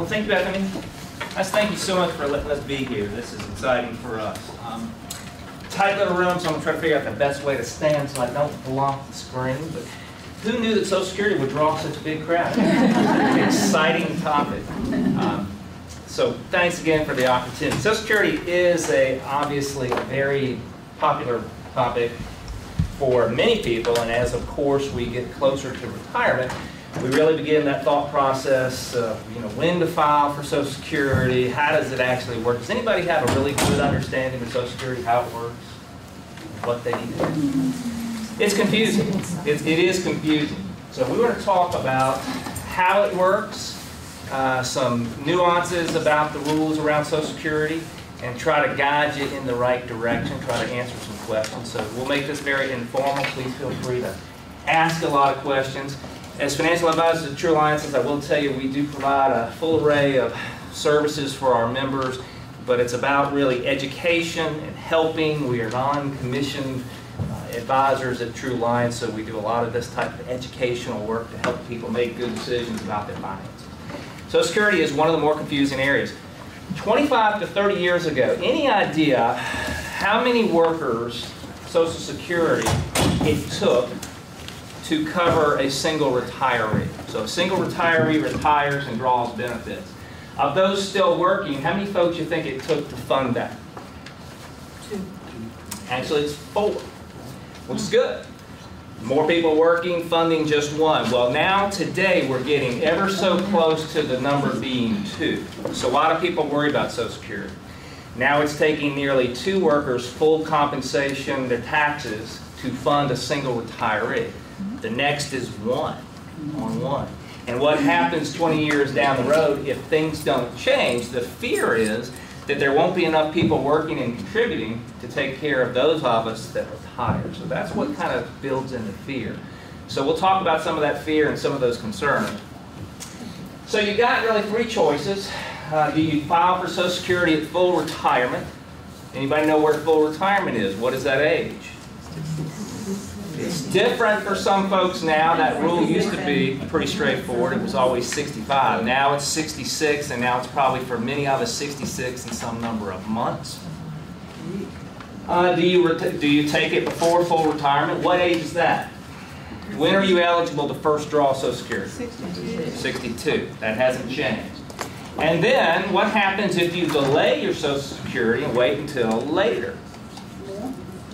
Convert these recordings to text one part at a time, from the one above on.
Well, thank you, Bethany. Thank you so much for letting us be here. This is exciting for us. Tight little room, so I'm going to try to figure out the best way to stand so I don't block the screen. But who knew that Social Security would draw such a big crowd? Exciting topic. So thanks again for the opportunity. Social Security is obviously a very popular topic for many people, and as of course we get closer to retirement, we really begin that thought process of, when to file for Social Security, how does it actually work? Does anybody have a really good understanding of Social Security, how it works, what they need to do? It's confusing. It is confusing. So we want to talk about how it works, some nuances about the rules around Social Security, and try to guide you in the right direction, try to answer some questions. So we'll make this very informal. Please feel free to ask a lot of questions. As financial advisors at True Alliances, I will tell you we do provide a full array of services for our members, but it's about really education and helping. We are non-commissioned advisors at True Alliance, so we do a lot of this type of educational work to help people make good decisions about their finances. Social Security is one of the more confusing areas. 25 to 30 years ago, any idea how many workers Social Security it took to cover a single retiree? So a single retiree retires and draws benefits. Of those still working, how many folks you think it took to fund that? 2. Actually, it's 4, which is good. More people working, funding just 1. Well, now today we're getting ever so close to the number being 2. So a lot of people worry about Social Security. Now it's taking nearly 2 workers' full compensation, their taxes, to fund a single retiree. The next is 1 on 1. And what happens 20 years down the road if things don't change? The fear is that there won't be enough people working and contributing to take care of those of us that retire. So that's what kind of builds in the fear. So we'll talk about some of that fear and some of those concerns. So you got really 3 choices. Do you file for Social Security at full retirement? Anybody know where full retirement is? What is that age? It's different for some folks now. That rule used to be pretty straightforward. It was always 65. Now it's 66, and now it's probably for many of us 66 in some number of months. Do you take it before full retirement? What age is that? When are you eligible to first draw Social Security? 62. 62. That hasn't changed. And then what happens if you delay your Social Security and wait until later?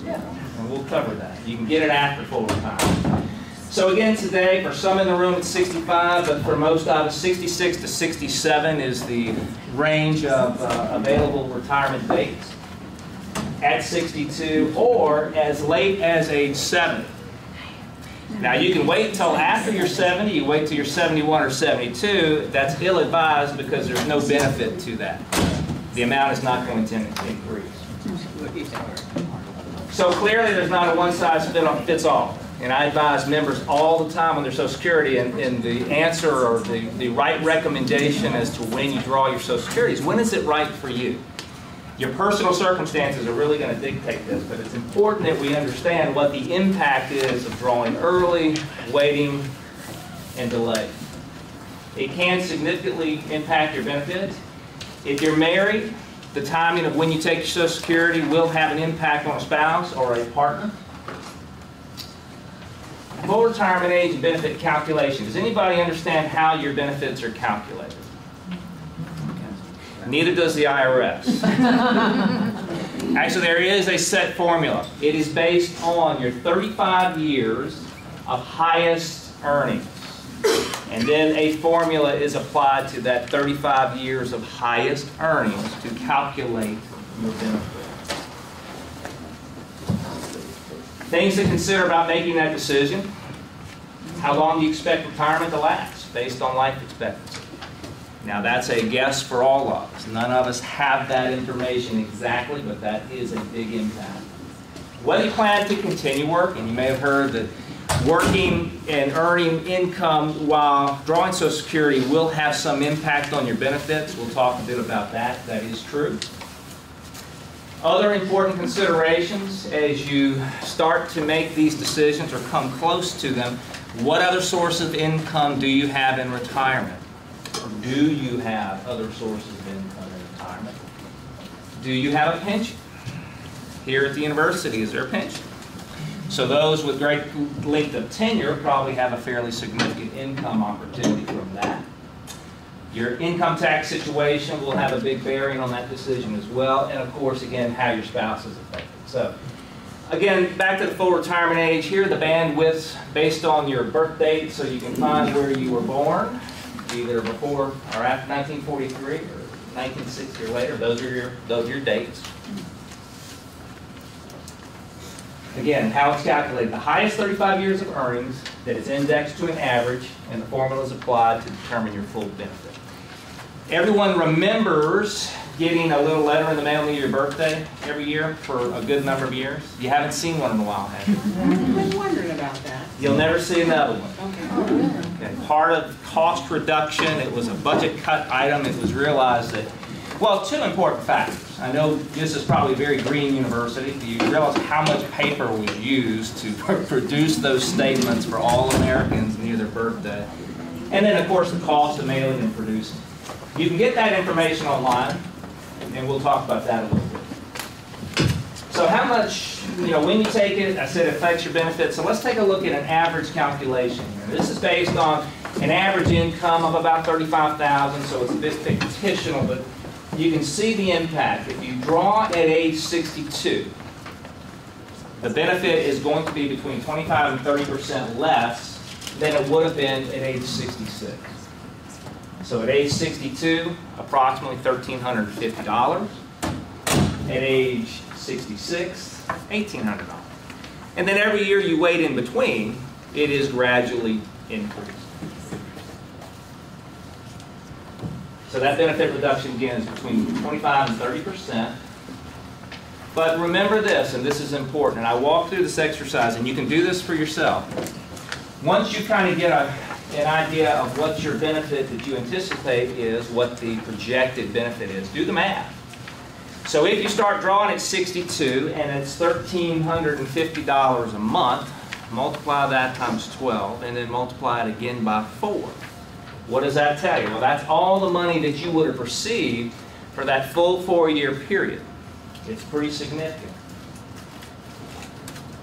Yeah. And we'll cover that. You can get it after full retirement. So again today, for some in the room it's 65, but for most of us 66 to 67 is the range of available retirement dates at 62 or as late as age 70. Now you can wait until after you're 70, you wait till you're 71 or 72, that's ill-advised because there's no benefit to that. The amount is not going to increase. So clearly there's not a one-size-fits-all. And I advise members all the time on their Social Security, and the answer or the right recommendation as to when you draw your Social Security is when is it right for you. Your personal circumstances are really going to dictate this, but it's important that we understand what the impact is of drawing early, waiting, and delay. It can significantly impact your benefits. If you're married, the timing of when you take your Social Security will have an impact on a spouse or a partner. Full retirement age and benefit calculation. Does anybody understand how your benefits are calculated? Neither does the IRS. Actually, there is a set formula. It is based on your 35 years of highest earnings. And then a formula is applied to that 35 years of highest earnings to calculate your benefits. Things to consider about making that decision. How long do you expect retirement to last based on life expectancy? Now that's a guess for all of us. None of us have that information exactly, but that is a big impact. Whether you plan to continue working, you may have heard that working and earning income while drawing Social Security will have some impact on your benefits. We'll talk a bit about that. That is true. Other important considerations as you start to make these decisions or come close to them, what other source of income do you have in retirement? Or do you have other sources of income in retirement? Do you have a pension? Here at the university, is there a pension? So those with great length of tenure probably have a fairly significant income opportunity from that. Your income tax situation will have a big bearing on that decision as well, and of course, again, how your spouse is affected. So, again, back to the full retirement age, here are the bandwidths based on your birth date, so you can find where you were born, either before or after 1943 or 1960 or later. Those are your dates. Again, how it's calculated, the highest 35 years of earnings that is indexed to an average, and the formula is applied to determine your full benefit. Everyone remembers getting a little letter in the mail near your birthday every year for a good number of years. You haven't seen one in a while, have you? I've been wondering about that. You'll never see another one. Okay. Okay. Part of cost reduction, it was a budget cut item. It was realized that, well, two important factors. I know this is probably a very green university. You realize how much paper was used to produce those statements for all Americans near their birthday. And then, of course, the cost of mailing and producing. You can get that information online, and we'll talk about that a little bit. So how much, when you take it, I said it affects your benefits. So let's take a look at an average calculation here. This is based on an average income of about $35,000, so it's a bit fictional, but you can see the impact. If you draw at age 62, the benefit is going to be between 25 and 30% less than it would have been at age 66. So at age 62, approximately $1,350. At age 66, $1,800. And then every year you wait in between, it is gradually increased. So that benefit reduction, again, is between 25 and 30%. But remember this, and this is important, and I walk through this exercise, and you can do this for yourself. Once you kind of get an idea of what your benefit that you anticipate is, what the projected benefit is, do the math. So if you start drawing at 62 and it's $1,350 a month, multiply that times 12 and then multiply it again by 4. What does that tell you? Well, that's all the money that you would have received for that full 4-year period. It's pretty significant.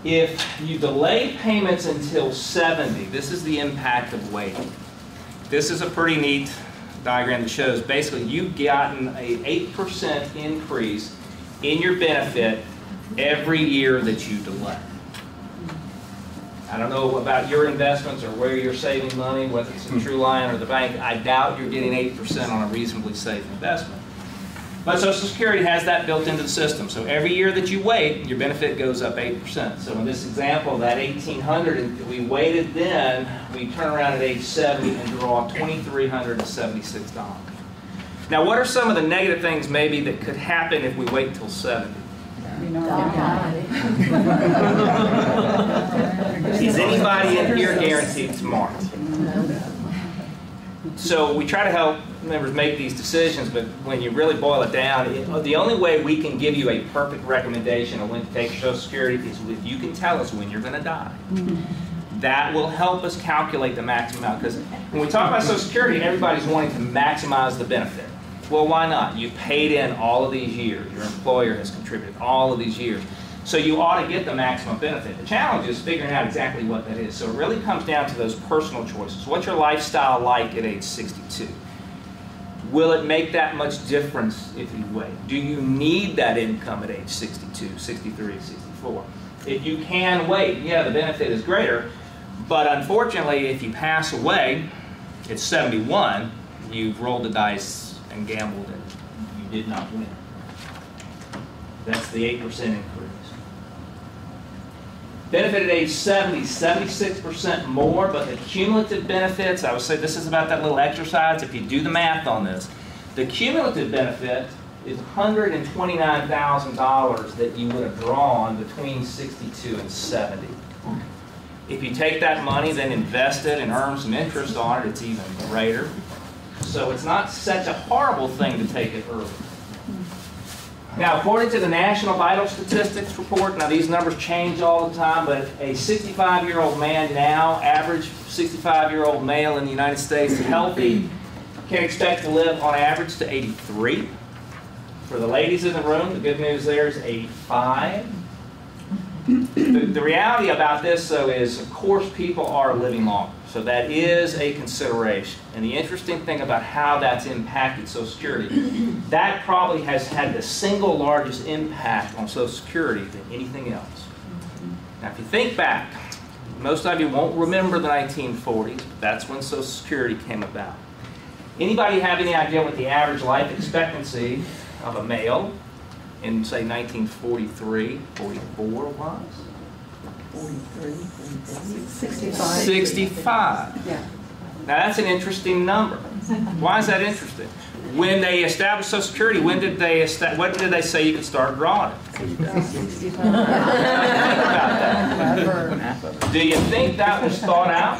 If you delay payments until 70, this is the impact of waiting. This is a pretty neat diagram that shows basically you've gotten an 8% increase in your benefit every year that you delay. I don't know about your investments or where you're saving money, whether it's in Truliant or the bank. I doubt you're getting 8% on a reasonably safe investment. But Social Security has that built into the system. So every year that you wait, your benefit goes up 8%. So in this example, that $1,800, if we waited then, we turn around at age 70 and draw $2,376. Now, what are some of the negative things maybe that could happen if we wait until 70? Is anybody in here guaranteed tomorrow? So we try to help members make these decisions, but when you really boil it down, the only way we can give you a perfect recommendation of when to take your Social Security is if you can tell us when you're going to die. That will help us calculate the maximum amount. Because when we talk about Social Security, everybody's wanting to maximize the benefit. Well, why not? You paid in all of these years. Your employer has contributed all of these years. So you ought to get the maximum benefit. The challenge is figuring out exactly what that is. So it really comes down to those personal choices. What's your lifestyle like at age 62? Will it make that much difference if you wait? Do you need that income at age 62, 63, 64? If you can wait, yeah, the benefit is greater. But unfortunately, if you pass away at 71, you've rolled the dice and gambled and you did not win. That's the 8% increase. Benefit at age 70, 76% more, but the cumulative benefits, I would say this is about that little exercise. If you do the math on this, the cumulative benefit is $129,000 that you would have drawn between 62 and 70. If you take that money, then invest it and earn some interest on it, it's even greater. So it's not such a horrible thing to take it early. Now, according to the National Vital Statistics Report, now these numbers change all the time, but a 65-year-old man now, average 65-year-old male in the United States, healthy, can expect to live on average to 83. For the ladies in the room, the good news there is 85. The reality about this, though, is, of course, people are living longer. So that is a consideration. And the interesting thing about how that's impacted Social Security, that probably has had the single largest impact on Social Security than anything else. Now, if you think back, most of you won't remember the 1940s, but that's when Social Security came about. Anybody have any idea what the average life expectancy of a male in, say, 1943, 44 was? 65. 65. Yeah. Now that's an interesting number. Why is that interesting? When they established Social Security, when did they what did they say you could start drawing it? 65. Think about that. Do you think that was thought out?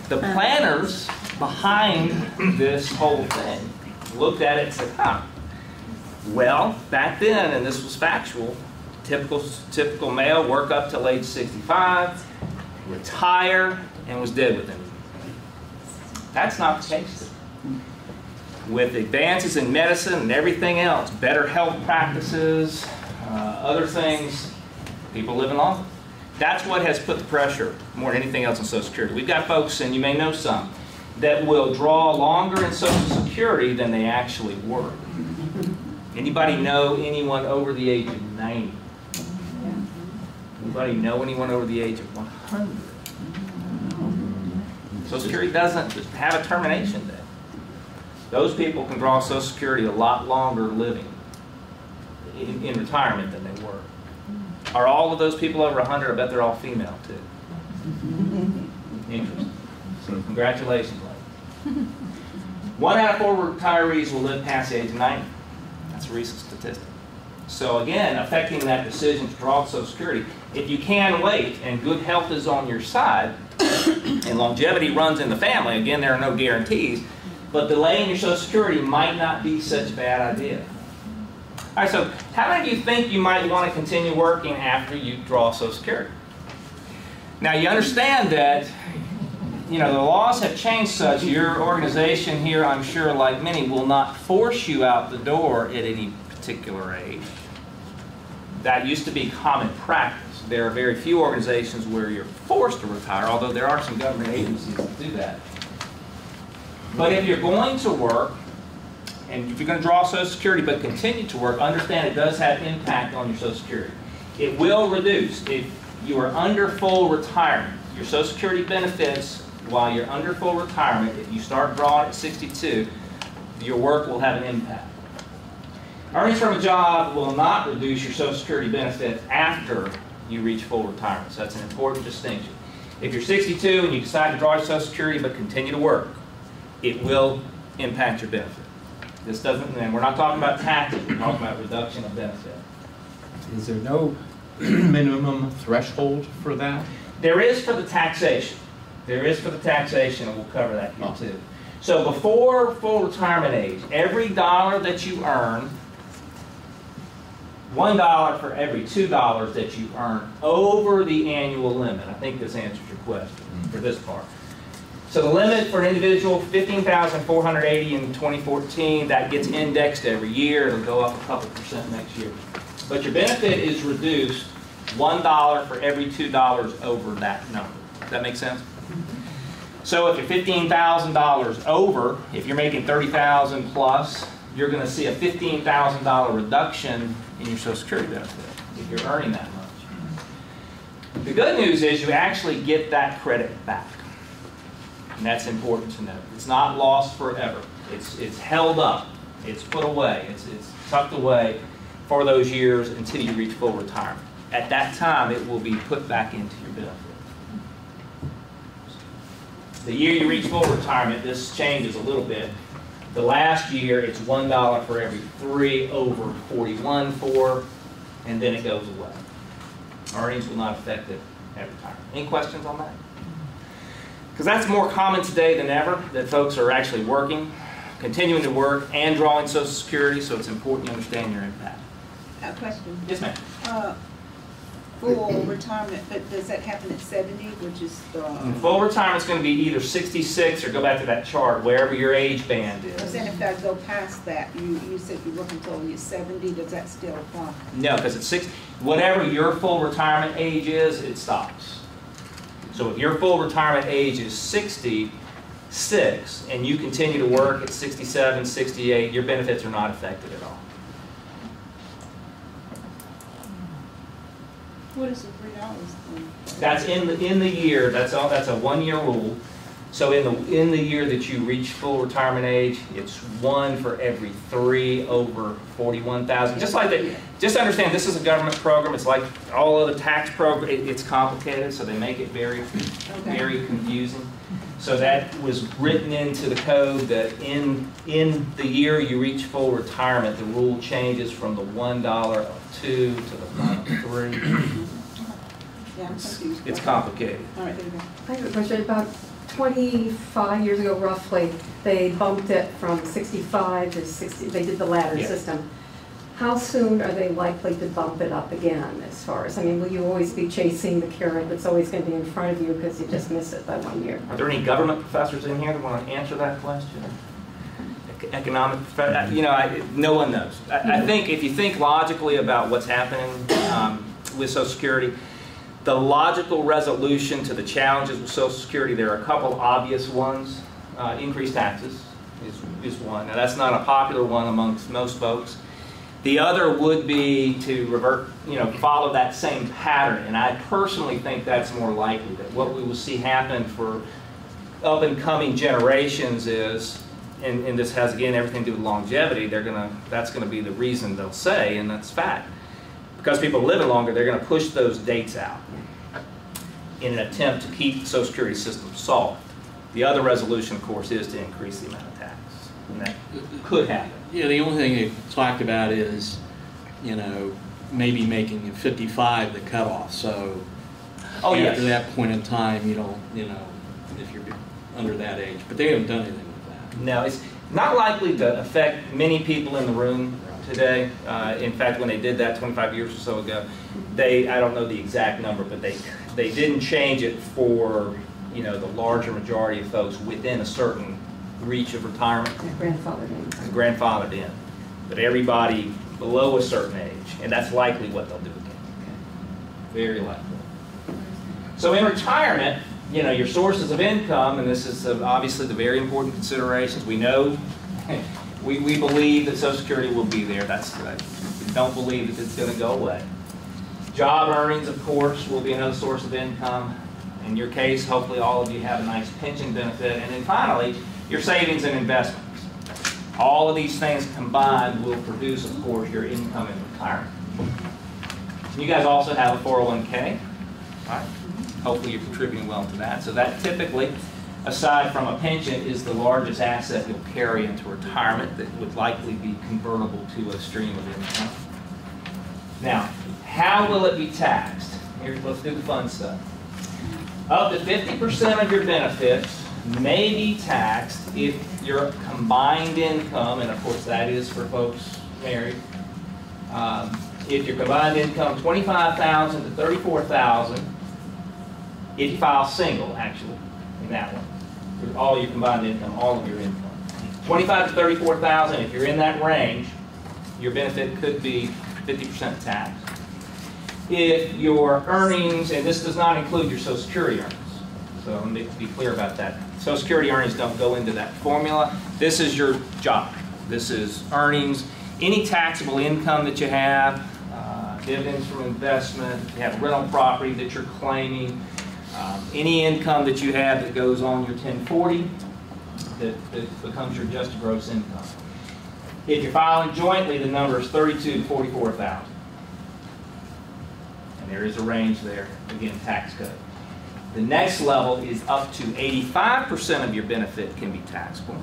The planners behind this whole thing looked at it and said, huh, well, back then, and this was factual, typical male work up till age 65, retire, and was dead within a year. That's not the case. With advances in medicine and everything else, better health practices, other things, people living longer. That's what has put the pressure more than anything else on Social Security. We've got folks, and you may know some, that will draw longer in Social Security than they actually work. Anybody know anyone over the age of 90? Anybody know anyone over the age of 100? Social Security doesn't have a termination date. Those people can draw Social Security a lot longer living in retirement than they were. Are all of those people over 100? I bet they're all female too. Interesting. So congratulations, ladies. 1 out of 4 retirees will live past the age of 90. That's a recent statistic. So again, affecting that decision to draw Social Security, if you can wait and good health is on your side, and longevity runs in the family, again, there are no guarantees, but delaying your Social Security might not be such a bad idea. All right, so how many of you think you might want to continue working after you draw Social Security? Now, you understand that, you know, the laws have changed such, your organization here, I'm sure, like many, will not force you out the door at any particular age. That used to be common practice. There are very few organizations where you're forced to retire, although there are some government agencies that do that. But if you're going to work, and if you're going to draw Social Security but continue to work, understand it does have impact on your Social Security. It will reduce. If you are under full retirement, your Social Security benefits while you're under full retirement, if you start drawing at 62, your work will have an impact. Earnings from a job will not reduce your Social Security benefits after you reach full retirement. So that's an important distinction. If you're 62 and you decide to draw your Social Security but continue to work, it will impact your benefit. This doesn't, and we're not talking about taxes, we're talking about reduction of benefit. Is there no minimum threshold for that? There is for the taxation. There is for the taxation, and we'll cover that here too. So before full retirement age, every dollar that you earn, $1 for every $2 that you earn over the annual limit. I think this answers your question for this part. So the limit for an individual, $15,480 in 2014, that gets indexed every year. It'll go up a couple % next year. But your benefit is reduced $1 for every $2 over that number. Does that make sense? So if you're $15,000 over, if you're making $30,000 plus, you're going to see a $15,000 reduction in your Social Security benefit if you're earning that much. The good news is you actually get that credit back. And that's important to note. It's not lost forever. It's held up. It's put away. It's tucked away for those years until you reach full retirement. At that time, it will be put back into your benefit. The year you reach full retirement, this changes a little bit. The last year, it's $1 for every 3 over 41 for, and then it goes away. Earnings will not affect it at retirement. Any questions on that? Because that's more common today than ever, that folks are actually working, continuing to work, and drawing Social Security, so it's important you understand your impact. A question. Yes, ma'am. full retirement, but does that happen at 70, which is And the, full retirement's going to be either 66 or go back to that chart, wherever your age band I was is. saying if I go past that, you said you work until you're 70, does that still apply? No, because it's 6, whatever your full retirement age is, it stops. So if your full retirement age is 66 and you continue to work at 67, 68, your benefits are not affected at all. What is the $3 then? That's in the year. That's all. That's a 1-year rule. So in the year that you reach full retirement age, it's 1 for every 3 over 41,000. Just like that. Just understand, this is a government program. It's like all other tax programs. It's complicated, so they make it very confusing. So that was written into the code that in the year you reach full retirement, the rule changes from the $1 of 2 to the final 3. Yeah, I'm confused. It's complicated. All right, there you go. I have a question. About 25 years ago, roughly, they bumped it from 65 to 60. They did the ladder Yeah. system. How soon are they likely to bump it up again, as far as, I mean, will you always be chasing the carrot that's always going to be in front of you because you just miss it by 1 year? Are there any government professors in here that want to answer that question? Economic, no one knows. I think if you think logically about what's happening with Social Security, the logical resolution to the challenges with Social Security, there are a couple obvious ones. Increased taxes is one. Now that's not a popular one amongst most folks. The other would be to revert, follow that same pattern. And I personally think that's more likely, that what we will see happen for up and coming generations is, and this has again everything to do with longevity, that's gonna be the reason they'll say, and that's fact. Because people are living longer, they're gonna push those dates out in an attempt to keep the Social Security system solved. The other resolution, of course, is to increase the amount of tax. And that could happen. Yeah, the only thing they talked about is, maybe making 55 the cutoff. So after that point in time, you don't, if you're under that age. But they haven't done anything with that. No, it's not likely to affect many people in the room today. In fact, when they did that 25 years or so ago, I don't know the exact number, but they didn't change it for, the larger majority of folks within a certain reach of retirement. Grandfathered in. Grandfathered in. But everybody below a certain age, and that's likely what they'll do again. Very likely. So in retirement, your sources of income, and this is obviously the very important considerations. We know, we believe that Social Security will be there. We don't believe that it's going to go away. Job earnings, of course, will be another source of income. In your case, hopefully all of you have a nice pension benefit. And then finally, your savings and investments. All of these things combined will produce, of course, your income in retirement. You guys also have a 401k, right? Hopefully you're contributing well to that. So that typically, aside from a pension, is the largest asset you'll carry into retirement that would likely be convertible to a stream of income. Now, how will it be taxed? Let's do the fun stuff. Up to 50% of your benefits may be taxed if your combined income, and of course that is for folks married, if your combined income $25,000 to $34,000, if you file single, actually, in that one, with all your combined income, all of your income. 25 to 34,000, if you're in that range, your benefit could be 50% tax. If your earnings, and this does not include your Social Security earnings, so let me be clear about that. Social Security earnings don't go into that formula. This is your job. This is earnings. Any taxable income that you have, dividends from investment, if you have rental property that you're claiming, any income that you have that goes on your 1040 that becomes your adjusted gross income. If you're filing jointly, the number is 32 to 44,000. And there is a range there, again, tax code. The next level is up to 85% of your benefit can be taxable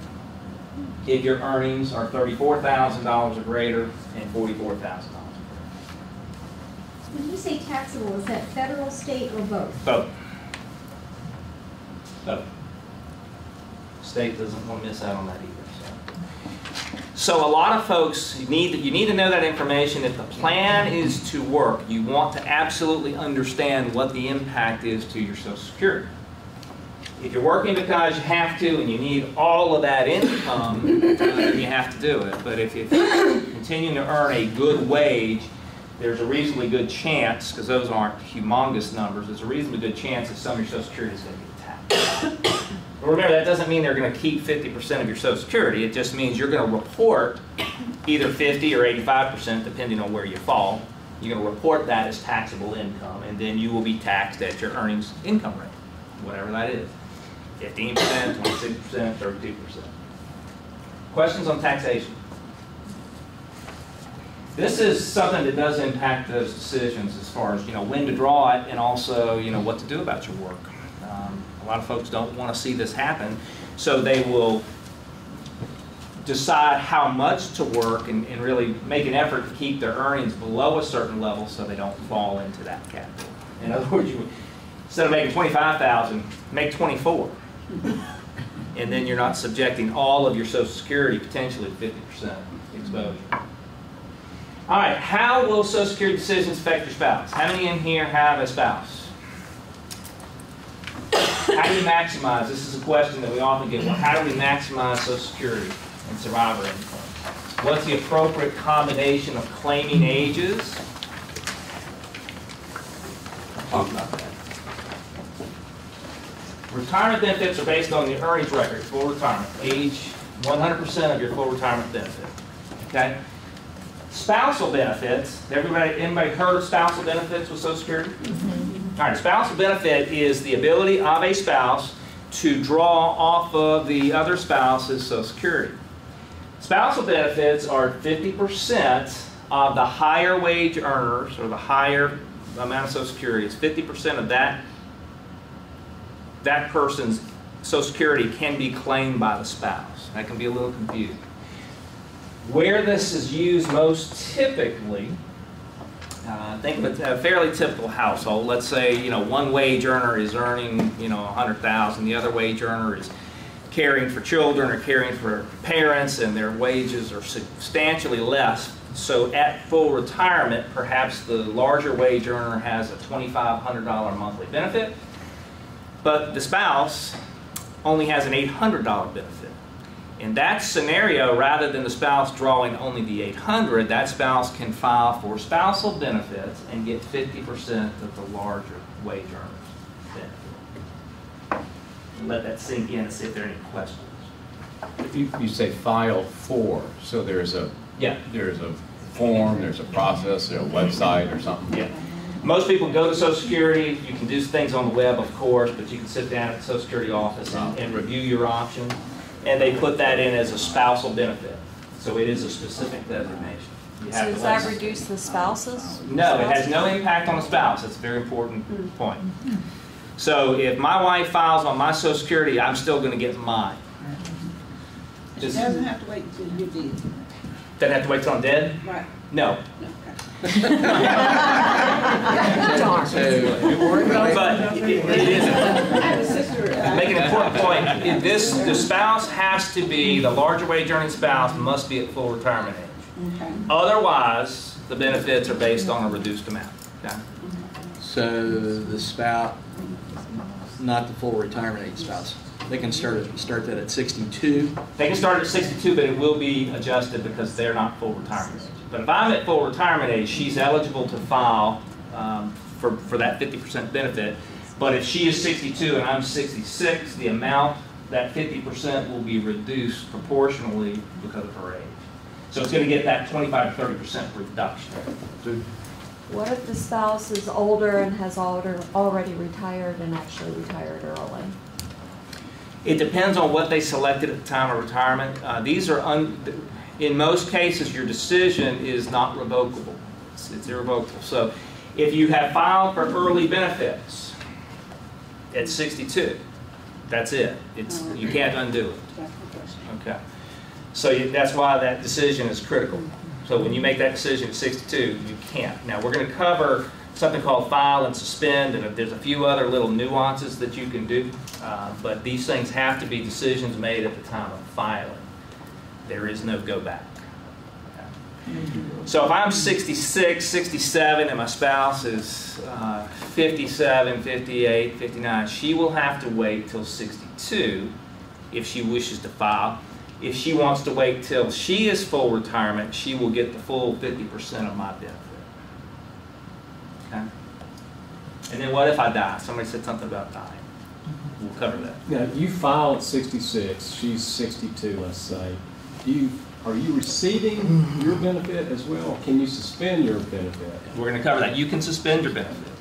if your earnings are $34,000 or greater and $44,000. When you say taxable, is that federal, state, or both? Both. Both. State doesn't want to miss out on that either. So. So a lot of folks, you need to know that information. If the plan is to work, you want to absolutely understand what the impact is to your Social Security. If you're working because you have to and you need all of that income, you have to do it. But if you're continuing to earn a good wage, there's a reasonably good chance, because those aren't humongous numbers, there's a reasonably good chance that some of your Social Security is going to get taxed. But remember, that doesn't mean they're going to keep 50% of your Social Security. It just means you're going to report either 50 or 85%, depending on where you fall. You're going to report that as taxable income, and then you will be taxed at your earnings income rate, whatever that is. 15%, 26%, 32%. Questions on taxation? This is something that does impact those decisions as far as, when to draw it and also, what to do about your work. A lot of folks don't want to see this happen, so they will decide how much to work and really make an effort to keep their earnings below a certain level so they don't fall into that category. In other words, instead of making $25,000, make $24,000. And then you're not subjecting all of your Social Security potentially to 50% exposure. All right, how will Social Security decisions affect your spouse? How many in here have a spouse? How do you maximize? This is a question that we often get. Well, how do we maximize Social Security and survivor income? What's the appropriate combination of claiming ages? Talk about that. Retirement benefits are based on the earnings record, full retirement. Age 100% of your full retirement benefit. Okay? Spousal benefits. Anybody heard of spousal benefits with Social Security? All right, spousal benefit is the ability of a spouse to draw off of the other spouse's Social Security. Spousal benefits are 50% of the higher wage earners, or the higher amount of Social Security. It's 50% of that person's Social Security can be claimed by the spouse. That can be a little confusing. Where this is used most typically, think of a fairly typical household. Let's say, one wage earner is earning, $100,000. The other wage earner is caring for children or caring for parents, and their wages are substantially less. So at full retirement, perhaps the larger wage earner has a $2,500 monthly benefit, but the spouse only has an $800 benefit. In that scenario, rather than the spouse drawing only the $800, that spouse can file for spousal benefits and get 50% of the larger wage earner's benefit. Let that sink in and see if there are any questions. You say file for, so there's a form, there's a process, there's a website or something? Yeah. Most people go to Social Security. You can do things on the web, of course, but you can sit down at the Social Security office and review your options. And they put that in as a spousal benefit. So it is a specific designation. So does that reduce the spouses? No, it has no impact on the spouse. That's a very important point. So if my wife files on my Social Security, I'm still going to get mine. She doesn't have to wait until you're dead. Doesn't have to wait till I'm dead? Right. No. Darn. But it is. Make an important point. The spouse has to be, the larger wage earning spouse must be at full retirement age. Okay. Otherwise, the benefits are based on a reduced amount. Okay? So the spouse, not the full retirement age spouse, they can start that at 62? They can start at 62, but it will be adjusted because they're not full retirement age. But if I'm at full retirement age, she's eligible to file for that 50% benefit. But if she is 62 and I'm 66, the amount, that 50% will be reduced proportionally because of her age. So it's going to get that 25 to 30% reduction. What if the spouse is older and has already retired and actually retired early? It depends on what they selected at the time of retirement. These are, in most cases, your decision is not revocable. It's irrevocable. So if you have filed for early benefits at 62, that's it. You can't undo it. Okay. So that's why that decision is critical. So when you make that decision at 62, you can't. Now we're going to cover something called file and suspend, and there's a few other little nuances that you can do. But these things have to be decisions made at the time of filing. There is no go back. So if I'm 66, 67, and my spouse is 57, 58, 59, she will have to wait till 62 if she wishes to file. If she wants to wait till she is full retirement, she will get the full 50% of my benefit. Okay? And then what if I die? Somebody said something about dying. We'll cover that. Now, you file at 66, she's 62, let's say. Are you receiving your benefit as well? Can you suspend your benefit? We're going to cover that. You can suspend your benefit.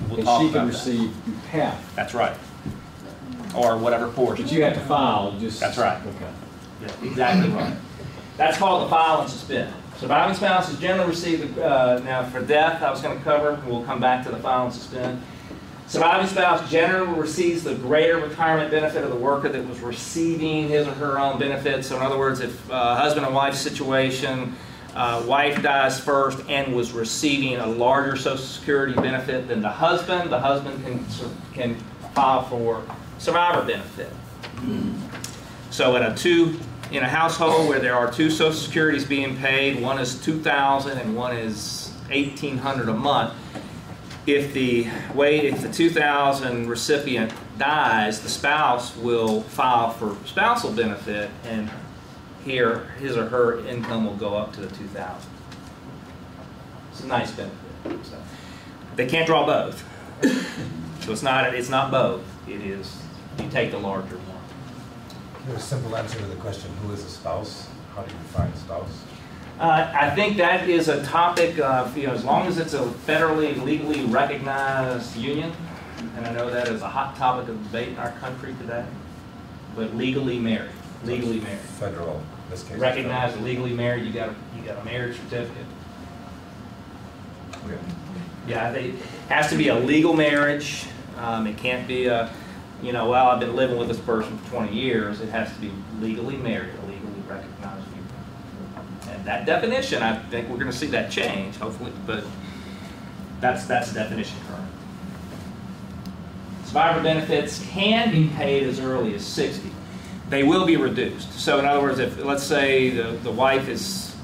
We'll And talk she about can that. receive half, That's right. Or whatever portion. but you have to file just. That's right. Okay. Yeah, exactly right. That's called the file and suspend. Surviving spouses generally receive, now for death, I was going to cover, we'll come back to the file and suspend. Surviving spouse generally receives the greater retirement benefit of the worker that was receiving his or her own benefits. So in other words, if husband and wife situation, wife dies first and was receiving a larger Social Security benefit than the husband can file for survivor benefit. So in a household where there are two Social Securities being paid, one is $2,000 and one is $1,800 a month, if the $2,000 recipient dies, the spouse will file for spousal benefit, and here his or her income will go up to the $2,000. It's a nice benefit. So they can't draw both, so it's not both. It is you take the larger one. There's a simple answer to the question: who is a spouse? How do you define spouse? I think that is a topic of, as long as it's a federally, legally recognized union, and I know that is a hot topic of debate in our country today, but legally married. Federal, in this case. Recognized, legally married, you got a marriage certificate. Okay. Yeah, it has to be a legal marriage. It can't be well, I've been living with this person for 20 years. It has to be legally married, a legally recognized union. And that definition, I think we're going to see that change, hopefully, but that's the definition currently. Survivor benefits can be paid as early as 60. They will be reduced. So in other words, if let's say the wife is,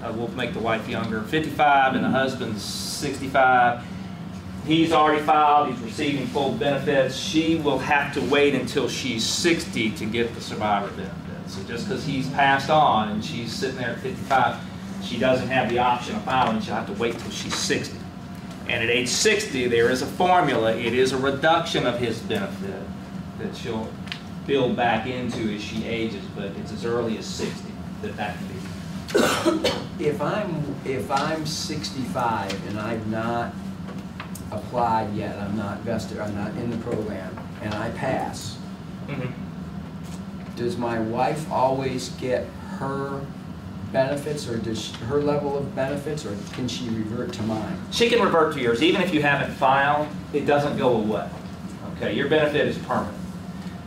we'll make the wife younger, 55, and the husband's 65, he's already filed, he's receiving full benefits, she will have to wait until she's 60 to get the survivor benefits. So just because he's passed on and she's sitting there at 55, she doesn't have the option of filing. She'll have to wait till she's 60. And at age 60, there is a formula. It is a reduction of his benefit that she'll build back into as she ages, but it's as early as 60 that can be. If I'm 65 and I've not applied yet, I'm not vested, I'm not in the program, and I pass, does my wife always get her benefits, or does her level of benefits, or can she revert to mine? She can revert to yours. Even if you haven't filed, it doesn't go away. Okay, your benefit is permanent.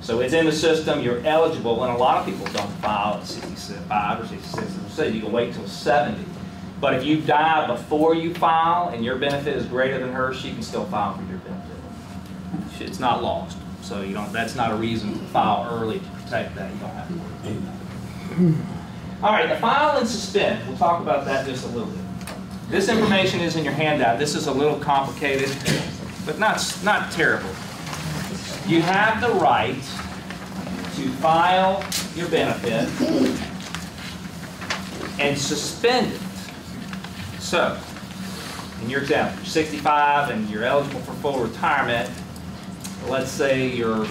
So it's in the system, you're eligible, and a lot of people don't file at 65 or 66. As I said, you can wait till 70. But if you die before you file and your benefit is greater than hers, she can still file for your benefit. It's not lost. So that's not a reason to file early to protect that. You don't have to worry about that. All right, the file and suspend. We'll talk about that just a little bit. This information is in your handout. This is a little complicated, but not terrible. You have the right to file your benefit and suspend it. So, in your example, you're 65 and you're eligible for full retirement. Let's say your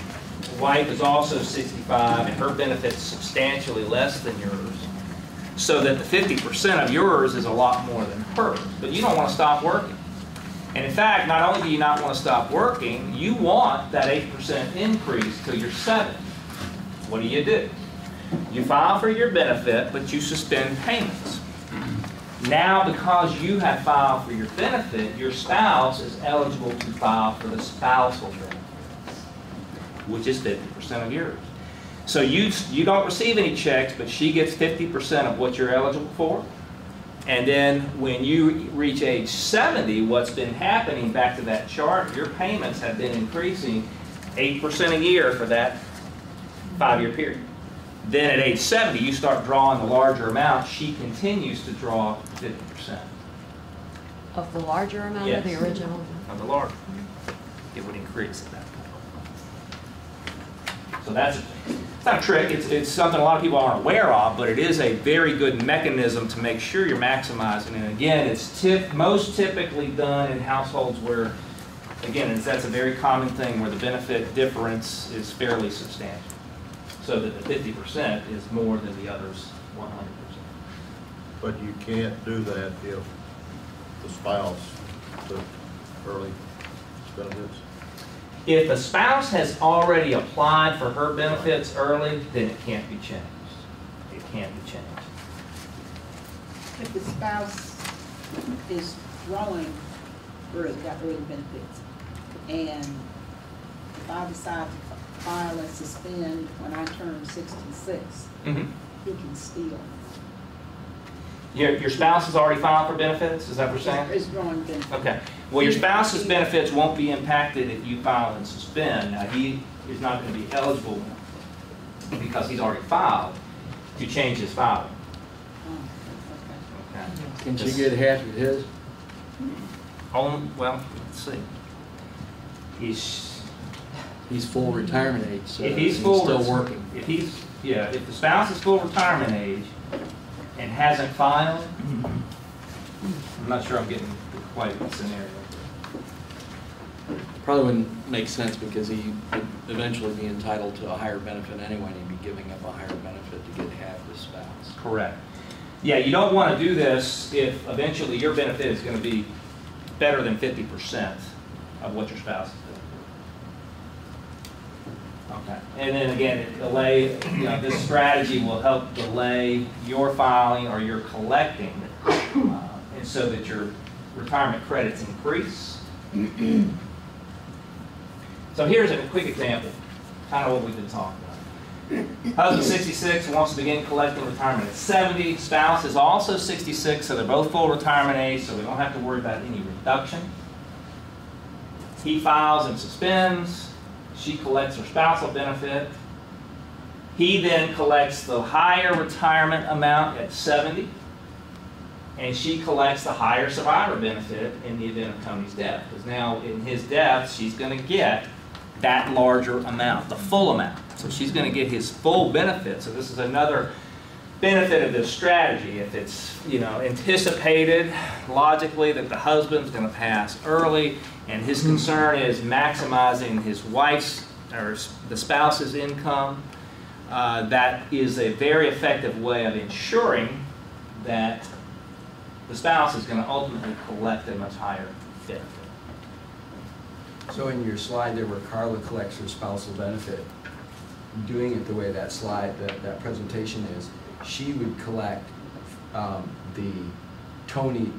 wife is also 65 and her benefit's substantially less than yours, so that the 50% of yours is a lot more than hers. But you don't want to stop working. And in fact, not only do you not want to stop working, you want that 8% increase till you're 70. What do? You file for your benefit, but you suspend payments. Now, because you have filed for your benefit, your spouse is eligible to file for the spousal benefit, which is 50% of yours. So you don't receive any checks, but she gets 50% of what you're eligible for. And then when you reach age 70, what's been happening, back to that chart, your payments have been increasing 8% a year for that 5-year period. Then at age 70, you start drawing the larger amount. She continues to draw 50%. Of the larger amount Yes. of the original? Of the larger. It would increase at that point. So it's not a trick. It's something a lot of people aren't aware of, but it is a very good mechanism to make sure you're maximizing. And again, it's most typically done in households where, again, that's a very common thing where the benefit difference is fairly substantial. So that the 50% is more than the others 100%. But you can't do that if the spouse took early benefits? If the spouse has already applied for her benefits early, then it can't be changed. It can't be changed. If the spouse is drawing early, got early benefits, and if I decide to file and suspend when I turn 66, Mm-hmm. he can still. Your spouse has already filed for benefits? Is that what you're saying? Is drawing benefits. Okay. Well, your spouse's benefits won't be impacted if you file and suspend. Now, he is not going to be eligible because he's already filed to change his filing. Oh, Okay. Can she get half of his? Well, let's see. He's full retirement age, so If he's full still working. If the spouse is full retirement age and hasn't filed, I'm not sure I'm getting quite the scenario. Probably wouldn't make sense because he would eventually be entitled to a higher benefit anyway, and he'd be giving up a higher benefit to get half his spouse. Correct. Yeah, you don't want to do this if eventually your benefit is going to be better than 50% of what your spouse is doing. Okay. And then again, this strategy will help delay your filing or your collecting, and so that your retirement credits increase. So here's a quick example, kind of what we've been talking about. Husband 66 wants to begin collecting retirement at 70. Spouse is also 66, so they're both full retirement age, so we don't have to worry about any reduction. He files and suspends. She collects her spousal benefit. He then collects the higher retirement amount at 70, and she collects the higher survivor benefit in the event of Tony's death. Because now in his death, she's going to get that larger amount, the full amount. So she's going to get his full benefit. So this is another benefit of this strategy. If it's anticipated logically that the husband's going to pass early, and his concern is maximizing his wife's or the spouse's income, that is a very effective way of ensuring that the spouse is going to ultimately collect a much higher benefit. So in your slide there where Carla collects her spousal benefit, doing it the way that slide, that presentation is, she would collect the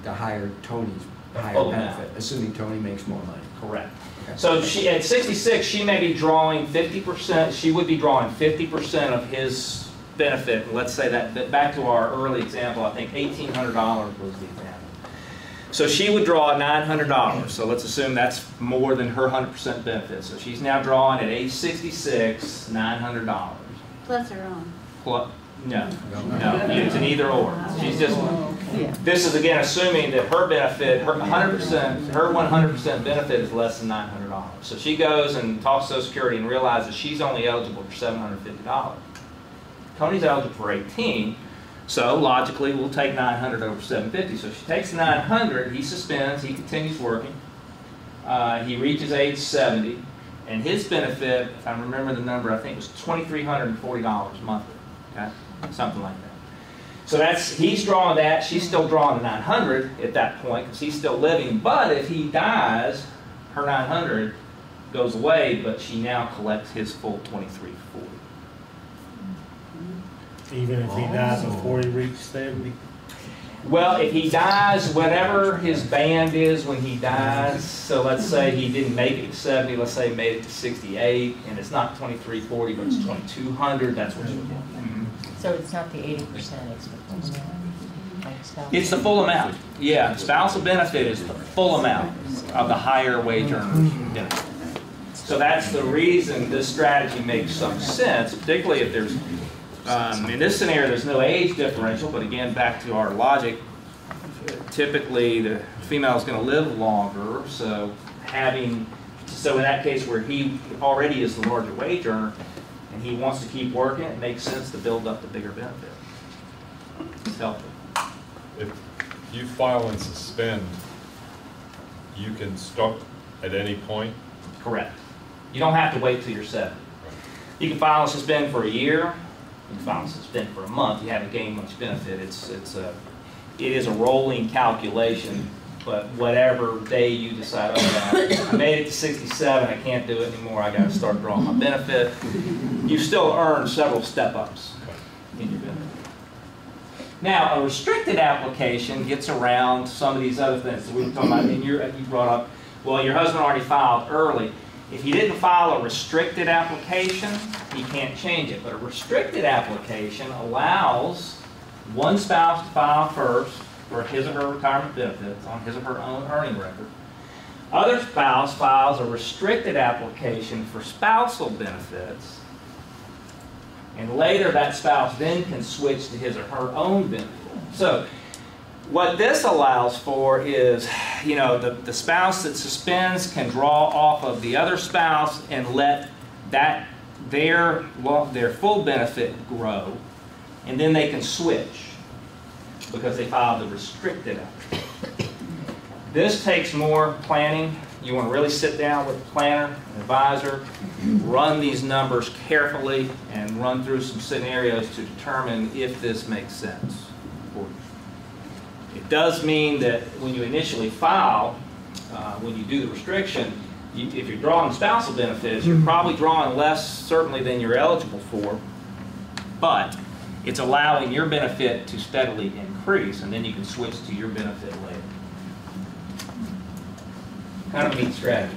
higher Tony's higher benefit, assuming Tony makes more money. Correct. Okay. So at 66, she may be drawing 50%. She would be drawing 50% of his benefit. Let's say that back to our early example, I think $1,800 was the example. So she would draw $900. So let's assume that's more than her 100% benefit. So she's now drawing at age 66 $900. Plus her own. No, it's an either or. She's just. This is again assuming that her benefit, her 100% benefit is less than $900. So she goes and talks to Social Security and realizes she's only eligible for $750. Tony's eligible for $1,800, so logically we'll take $900 over $750. So she takes $900, he suspends, he continues working. He reaches age 70, and his benefit, if I remember the number, I think it was $2,340 monthly. Okay, something like that. So he's drawing that. She's still drawing the $900 at that point because he's still living. But if he dies, her $900 goes away, but she now collects his full $2,340. Even if he dies before he reaches 70? Well, if he dies, whatever his band is when he dies, so let's say he didn't make it to 70, let's say he made it to 68, and it's not $2,340, but it's $2,200, that's what you're getting. So it's not the 80%, it's the full amount? It's the full amount. Yeah, spousal benefit is the full amount of the higher wage earner's benefit. So that's the reason this strategy makes some sense, particularly if there's In this scenario, there's no age differential, but again, back to our logic, typically the female is going to live longer, so in that case where he already is the larger wage earner and he wants to keep working, it makes sense to build up the bigger benefit. It's helpful. If you file and suspend, you can start at any point? Correct. You don't have to wait till you're 70. You can file and suspend for a year. You can file and suspend for a month. You haven't gained much benefit. It is a rolling calculation, but whatever day you decide, oh, I made it to 67, I can't do it anymore, I got to start drawing my benefit. You still earn several step-ups in your benefit. Now, a restricted application gets around some of these other things that we were talking about, and you brought up, well, your husband already filed early. If he didn't file a restricted application, he can't change it. But a restricted application allows one spouse to file first for his or her retirement benefits on his or her own earning record. Other spouse files a restricted application for spousal benefits, and later that spouse then can switch to his or her own benefit. So what this allows for is, the spouse that suspends can draw off of the other spouse and let their full benefit grow, and then they can switch because they filed the restricted application. This takes more planning. You want to really sit down with a planner, an advisor, run these numbers carefully, and run through some scenarios to determine if this makes sense for you. It does mean that when you initially file, when you do the restriction, if you're drawing spousal benefits, you're probably drawing less certainly than you're eligible for, but it's allowing your benefit to steadily increase, and then you can switch to your benefit later. Kind of a neat strategy.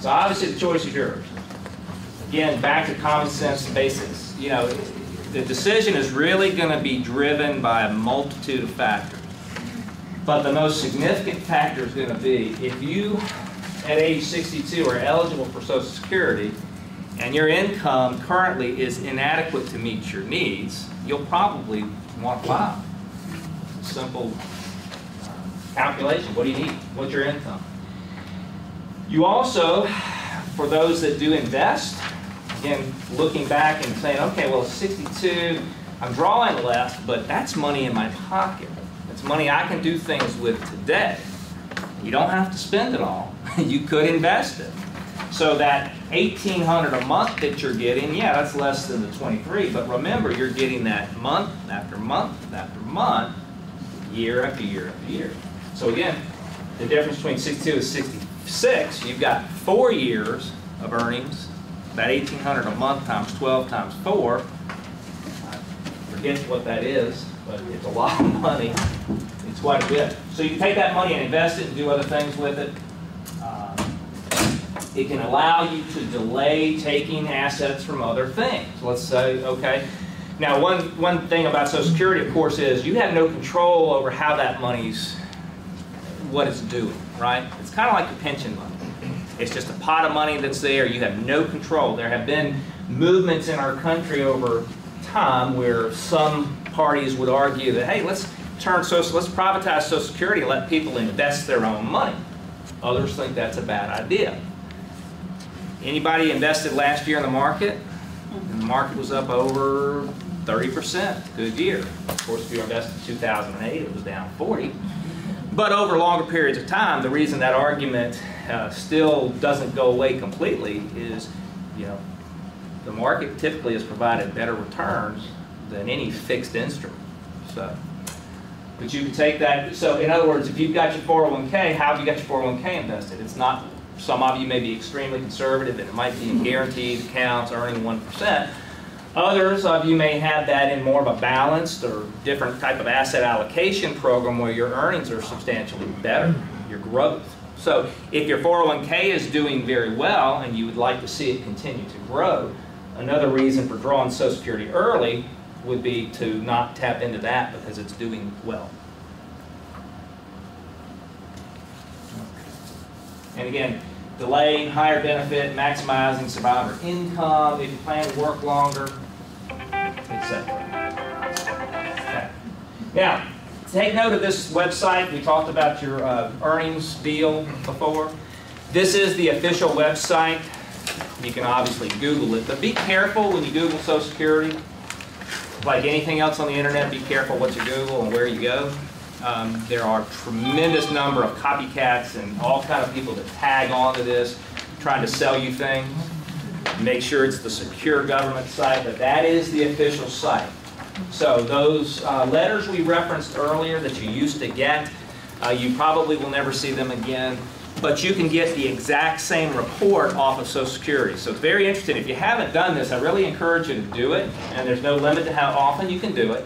So obviously the choice is yours. Again, back to common sense basics. The decision is really going to be driven by a multitude of factors. But the most significant factor is going to be if you, at age 62, are eligible for Social Security and your income currently is inadequate to meet your needs, you'll probably want to file. Simple calculation. What do you need? What's your income? You also, for those that do invest, again, looking back and saying, okay, well, 62, I'm drawing less, but that's money in my pocket. It's money I can do things with today. You don't have to spend it all. You could invest it. So that $1,800 a month that you're getting, yeah, that's less than the 23, but remember, you're getting that month after month after month, year after year after year. So again, the difference between 62 and 66, you've got 4 years of earnings. That $1,800 a month times 12 times 4, forget what that is, but it's a lot of money. It's quite a bit. So you can take that money and invest it and do other things with it. It can allow you to delay taking assets from other things. Let's say, okay. Now, one thing about Social Security, of course, is you have no control over how that money's, what it's doing, right? It's kind of like the pension money. It's just a pot of money that's there. You have no control. There have been movements in our country over time where some parties would argue that, hey, let's privatize Social Security and let people invest their own money. Others think that's a bad idea. Anybody invested last year in the market? And the market was up over 30%. Good year. Of course, if you invested in 2008, it was down 40%. But over longer periods of time, the reason that argument still doesn't go away completely is, the market typically has provided better returns than any fixed instrument. So, but you can take that. So, in other words, if you've got your 401k, how have you got your 401k invested? It's not. Some of you may be extremely conservative, and it might be in guaranteed accounts earning 1%. Others of you may have that in more of a balanced or different type of asset allocation program where your earnings are substantially better, your growth. So if your 401k is doing very well and you would like to see it continue to grow, another reason for drawing Social Security early would be to not tap into that because it's doing well. And again, delaying higher benefit, maximizing survivor income, if you plan to work longer, etc. Okay. Now, take note of this website. We talked about your earnings deal before. This is the official website. You can obviously Google it, but be careful when you Google Social Security. Like anything else on the internet, be careful what you Google and where you go. There are a tremendous number of copycats and all kind of people that tag onto this, trying to sell you things. Make sure it's the secure government site, but that is the official site. So those letters we referenced earlier that you used to get, you probably will never see them again. But you can get the exact same report off of Social Security. So it's very interesting. If you haven't done this, I really encourage you to do it. And there's no limit to how often you can do it.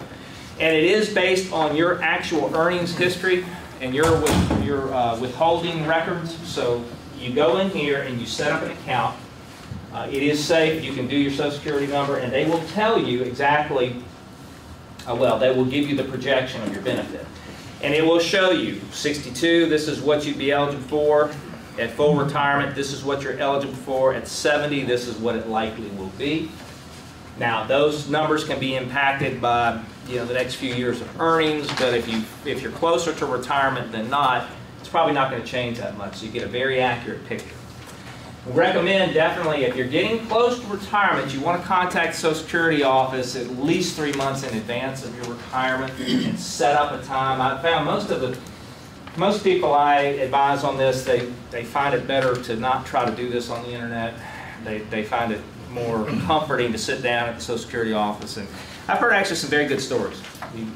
And it is based on your actual earnings history and your withholding records. So you go in here and you set up an account. It is safe. You can do your Social Security number, and they will tell you exactly, well, they will give you the projection of your benefit. And it will show you, 62, this is what you'd be eligible for. At full retirement, this is what you're eligible for. At 70, this is what it likely will be. Now, those numbers can be impacted by the next few years of earnings, but if you're closer to retirement than not, it's probably not going to change that much. So you get a very accurate picture. We recommend definitely, if you're getting close to retirement, you want to contact the Social Security office at least 3 months in advance of your retirement and set up a time. I found most people I advise on this, they find it better to not try to do this on the internet. They find it more comforting to sit down at the Social Security office. And I've heard actually some very good stories.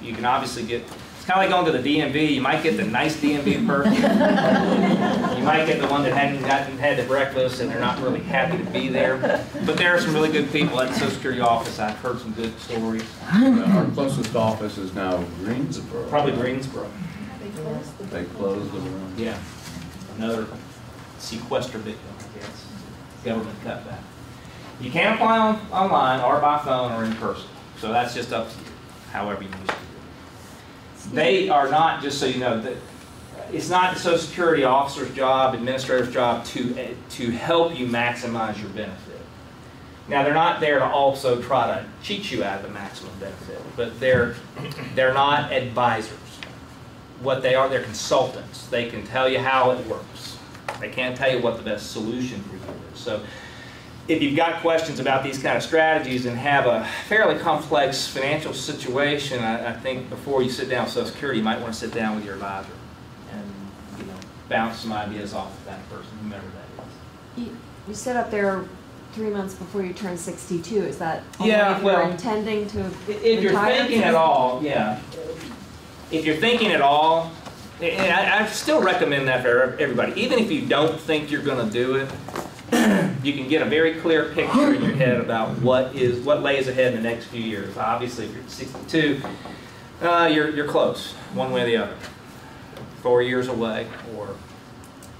You can obviously get, it's kind of like going to the DMV. You might get the nice DMV person. You might get the one that hadn't had the breakfast and they're not really happy to be there. But there are some really good people at the Social Security office. I've heard some good stories. Our closest office is now Greensboro. Probably Greensboro. They closed the room. Yeah. Another sequester victim, I guess. Government cutback. You can apply online or by phone or in person. So that's just up to you, however you wish to do it. They are not, just so you know, that it's not the Social Security officer's job, administrator's job to help you maximize your benefit. Now, they're not there to also try to cheat you out of the maximum benefit, but they're not advisors. What they are, they're consultants. They can tell you how it works. They can't tell you what the best solution for you is. So if you've got questions about these kind of strategies and have a fairly complex financial situation, I think before you sit down with Social Security, you might want to sit down with your advisor and bounce some ideas off of that person, whomever that is. You set up there 3 months before you turn 62. Is that if you're intending to if you're thinking at all, yeah. If you're thinking at all, I still recommend that for everybody. Even if you don't think you're going to do it, you can get a very clear picture in your head about what lays ahead in the next few years. Obviously, if you're 62, you're close, one way or the other. 4 years away or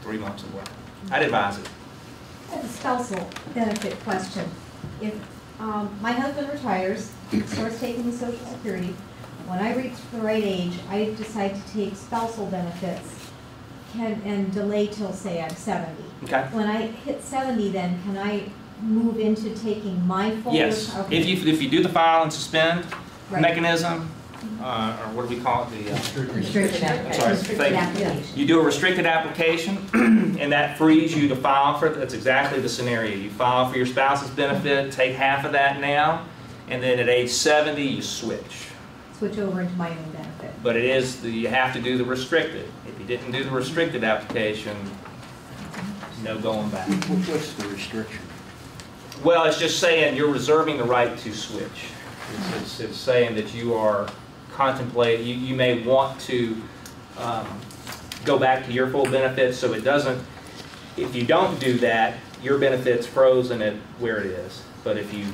3 months away. I'd advise it. I have a spousal benefit question. If my husband retires, starts taking his Social Security, when I reach the right age, I decide to take spousal benefits and delay till, say, I'm 70. Okay. When I hit 70, then can I move into taking my full? Yes. Okay. If you do the file and suspend Right. mechanism, or what do we call it? Restricted application. You do a restricted application, and that frees you to file for. That's exactly the scenario. You file for your spouse's benefit, take half of that now, and then at age 70 you switch. Switch over into my own benefit. But you have to do the restricted. If you didn't do the restricted application, no going back. What's the restriction? Well, it's just saying you're reserving the right to switch. It's saying that you are contemplating, you may want to go back to your full benefits, so it doesn't, if you don't do that, your benefit's frozen at where it is. But if you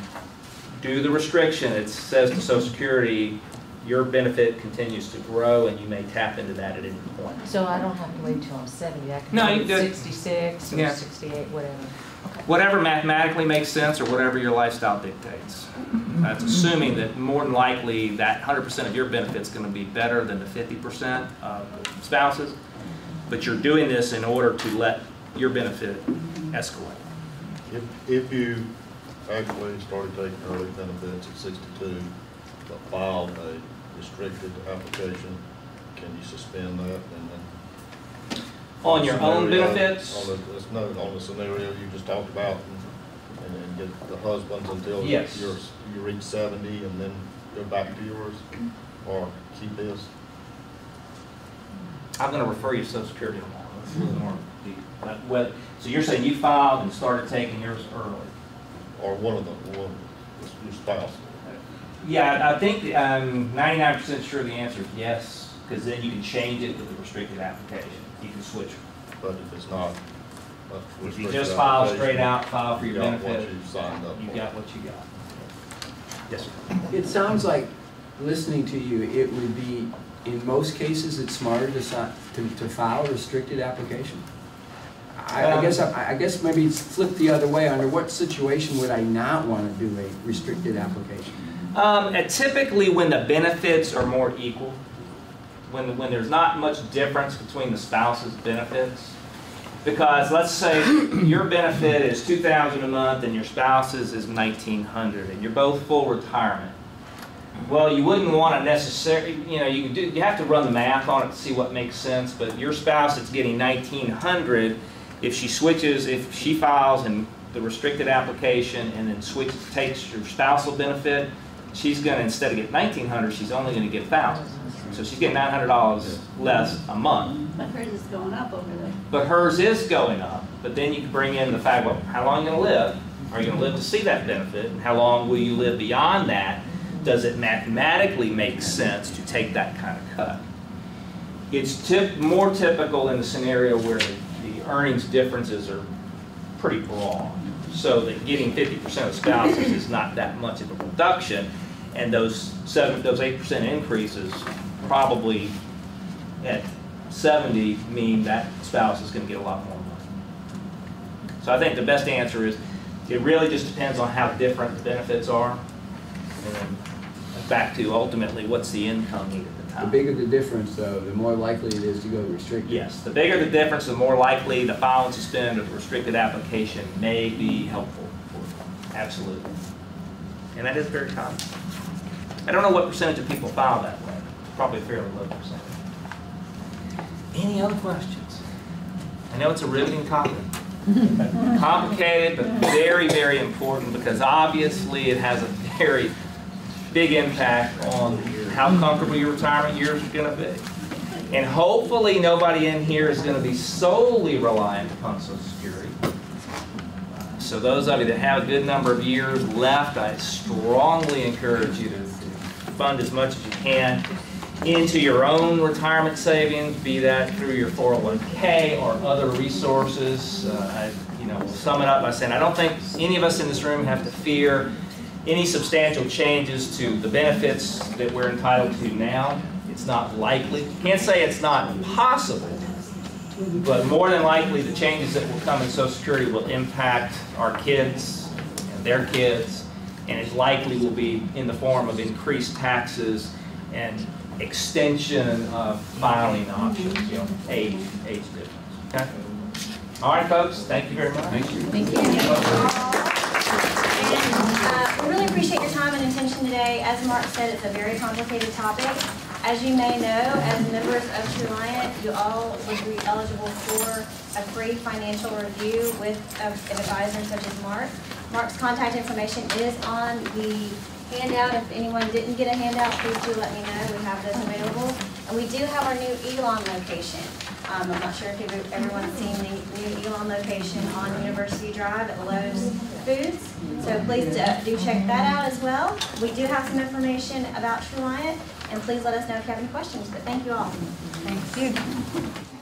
do the restriction, it says to Social Security, your benefit continues to grow and you may tap into that at any point. So I don't have to wait till I'm 70, I can No, do you do it. 66 or Yeah. 68, whatever. Okay. Whatever mathematically makes sense or whatever your lifestyle dictates. That's assuming that more than likely that 100% of your benefit is going to be better than the 50% of spouses, but you're doing this in order to let your benefit escalate. If you actually started taking early benefits at 62, but filed a restricted application, can you suspend that and then? On your own benefits? On the scenario you just talked about, and get the husband's until Yes. you reach 70 and then go back to yours, or keep his? I'm going to refer you to Social Security tomorrow. That's a little more deep. So you're saying you filed and started taking yours early? Or one of them, your spouse? Yeah, I think 99% sure the answer is yes, because then you can change it with a restricted application. You can switch. But if it's not a If you restricted just file application, straight out, file for your you got what benefit, you signed up you for. got what you got. Yes, sir. It sounds like, listening to you, it would be, in most cases, it's smarter to file a restricted application. I guess maybe it's flipped the other way. Under what situation would I not want to do a restricted application? Typically when the benefits are more equal, when there's not much difference between the spouse's benefits. Because let's say your benefit is $2,000 a month and your spouse's is $1,900 and you're both full retirement. Well, you wouldn't want to necessarily, you have to run the math on it to see what makes sense, but your spouse that's getting $1,900, if she files in the restricted application and then takes your spousal benefit, she's going to, instead of get $1,900, she's only going to get $1,000. So she's getting $900 less a month. But hers is going up over there. But hers is going up. But then you can bring in the fact, well, how long are you going to live? Are you going to live to see that benefit? And how long will you live beyond that? Does it mathematically make sense to take that kind of cut? It's more typical in the scenario where the earnings differences are pretty broad. So that getting 50% of spouses is not that much of a reduction. And those 8% increases probably at 70 mean that spouse is going to get a lot more money. So I think the best answer is it really just depends on how different the benefits are. And then back to ultimately what's the income need at the time. The bigger the difference, though, the more likely it is to go restricted. Yes, the bigger the difference, the more likely the file and suspend of the restricted application may be helpful for you. Absolutely. And that is very common. I don't know what percentage of people file that way. Probably a fairly low percentage. Any other questions? I know it's a riveting topic. Complicated, but very, very important because obviously it has a very big impact on how comfortable your retirement years are going to be. And hopefully nobody in here is going to be solely reliant upon Social Security. So those of you that have a good number of years left, I strongly encourage you to fund as much as you can into your own retirement savings, be that through your 401k or other resources. We'll sum it up by saying I don't think any of us in this room have to fear any substantial changes to the benefits that we're entitled to now. It's not likely. Can't say it's not possible, but more than likely the changes that will come in Social Security will impact our kids and their kids, and it likely will be in the form of increased taxes and extension of filing options, age difference. Okay? All right, folks, thank you very much. Thank you. Thank you. And we really appreciate your time and attention today. As Mark said, it's a very complicated topic. As you may know, as members of Truliant, you all would be eligible for a free financial review with an advisor such as Mark. Mark's contact information is on the handout. If anyone didn't get a handout, please do let me know. We have those available. And we do have our new Elon location. I'm not sure if everyone's seen the new Elon location on University Drive at Lowe's Foods. So please do check that out as well. We do have some information about Truliant, and please let us know if you have any questions. But thank you all. Thank you.